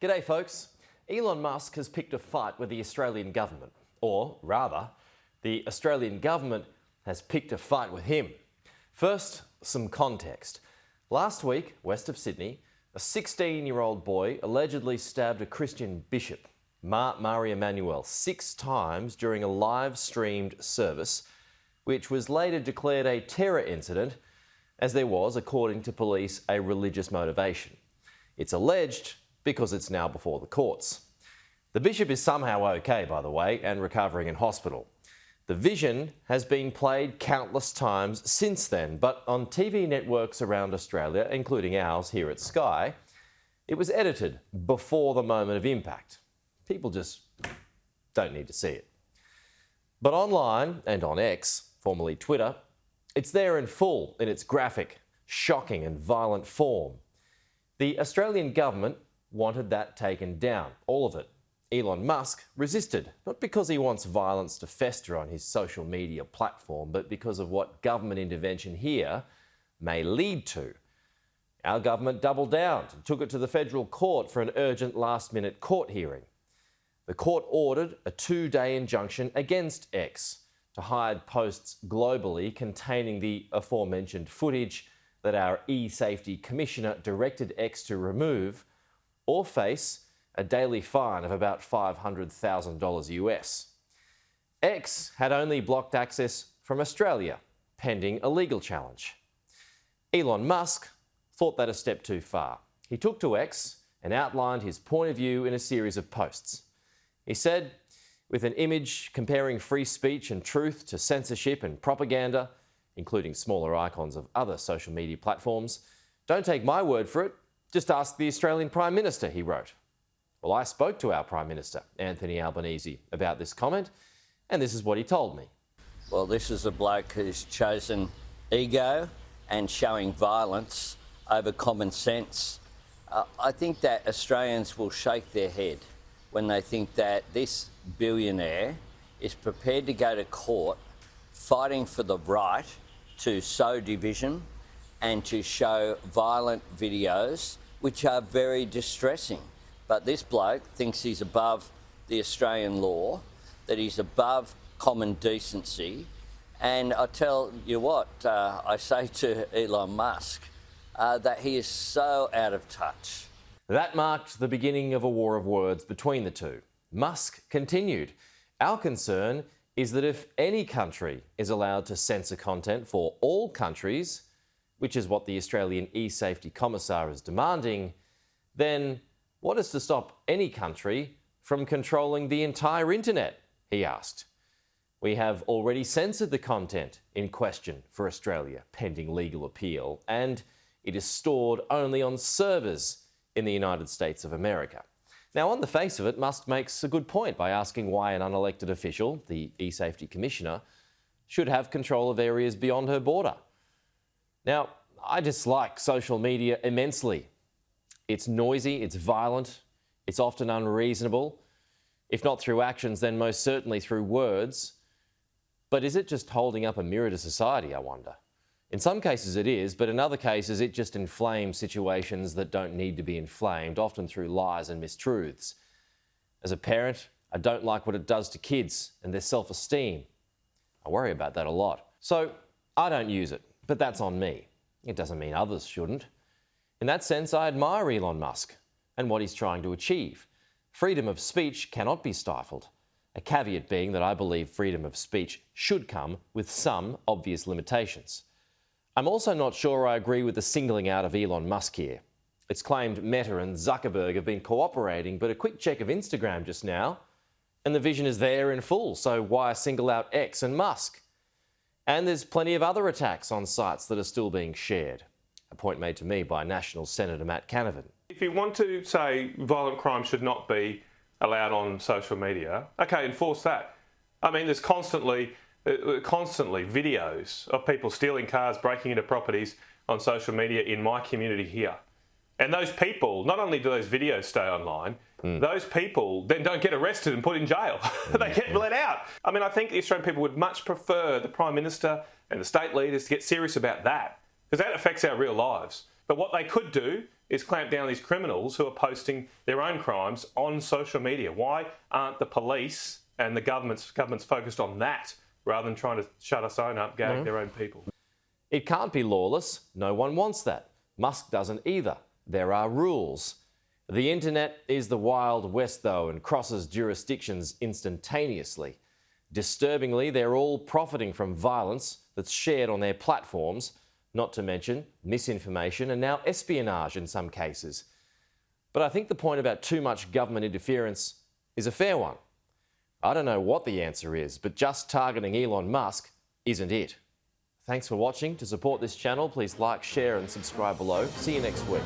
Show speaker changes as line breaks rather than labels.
G'day folks. Elon Musk has picked a fight with the Australian government. Or rather, the Australian government has picked a fight with him. First, some context. Last week, west of Sydney, a 16-year-old boy allegedly stabbed a Christian bishop, Mari Emanuel, 6 times during a live-streamed service, which was later declared a terror incident, as there was, according to police, a religious motivation. It's alleged because it's now before the courts. The bishop is somehow okay, by the way, and recovering in hospital. The vision has been played countless times since then, but on TV networks around Australia, including ours here at Sky, it was edited before the moment of impact. People just don't need to see it. But online and on X, formerly Twitter, it's there in full in its graphic, shocking and violent form. The Australian government wanted that taken down, all of it. Elon Musk resisted, not because he wants violence to fester on his social media platform, but because of what government intervention here may lead to. Our government doubled down and took it to the federal court for an urgent last-minute court hearing. The court ordered a 2-day injunction against X to hide posts globally containing the aforementioned footage that our e-safety commissioner directed X to remove, or face a daily fine of about $500,000 US. X had only blocked access from Australia, pending a legal challenge. Elon Musk thought that a step too far. He took to X and outlined his point of view in a series of posts. He said, with an image comparing free speech and truth to censorship and propaganda, including smaller icons of other social media platforms, "Don't take my word for it, just ask the Australian Prime Minister," he wrote. Well, I spoke to our Prime Minister, Anthony Albanese, about this comment, and this is what he told me.
Well, this is a bloke who's chosen ego and showing violence over common sense. I think that Australians will shake their head when they think that this billionaire is prepared to go to court fighting for the right to sow division and to show violent videos, which are very distressing. But this bloke thinks he's above the Australian law, that he's above common decency. And I tell you what, I say to Elon Musk, that he is so out of touch.
That marked the beginning of a war of words between the two. Musk continued, "Our concern is that if any country is allowed to censor content for all countries, which is what the Australian e-safety commissar is demanding, then what is to stop any country from controlling the entire internet?" he asked. "We have already censored the content in question for Australia, pending legal appeal, and it is stored only on servers in the United States of America." Now, on the face of it, Musk makes a good point by asking why an unelected official, the e-safety commissioner, should have control of areas beyond her border. Now, I dislike social media immensely. It's noisy, it's violent, it's often unreasonable. If not through actions, then most certainly through words. But is it just holding up a mirror to society, I wonder? In some cases it is, but in other cases it just inflames situations that don't need to be inflamed, often through lies and mistruths. As a parent, I don't like what it does to kids and their self-esteem. I worry about that a lot. So I don't use it, but that's on me. It doesn't mean others shouldn't. In that sense, I admire Elon Musk and what he's trying to achieve. Freedom of speech cannot be stifled, a caveat being that I believe freedom of speech should come with some obvious limitations. I'm also not sure I agree with the singling out of Elon Musk here. It's claimed Meta and Zuckerberg have been cooperating, but a quick check of Instagram just now, and the vision is there in full, so why single out X and Musk? And there's plenty of other attacks on sites that are still being shared. A point made to me by National Senator Matt Canavan.
If you want to say violent crime should not be allowed on social media, okay, enforce that. I mean, there's constantly videos of people stealing cars, breaking into properties on social media in my community here. And those people, not only do those videos stay online, those people then don't get arrested and put in jail. They get let out. I mean, I think the Australian people would much prefer the Prime Minister and the state leaders to get serious about that, because that affects our real lives. But what they could do is clamp down on these criminals who are posting their own crimes on social media. Why aren't the police and the government's focused on that rather than trying to shut us own up, gag their own people?
It can't be lawless. No one wants that. Musk doesn't either. There are rules. The internet is the Wild West, though, and crosses jurisdictions instantaneously. Disturbingly, they're all profiting from violence that's shared on their platforms, not to mention misinformation and now espionage in some cases. But I think the point about too much government interference is a fair one. I don't know what the answer is, but just targeting Elon Musk isn't it. Thanks for watching. To support this channel, please like, share and subscribe below. See you next week.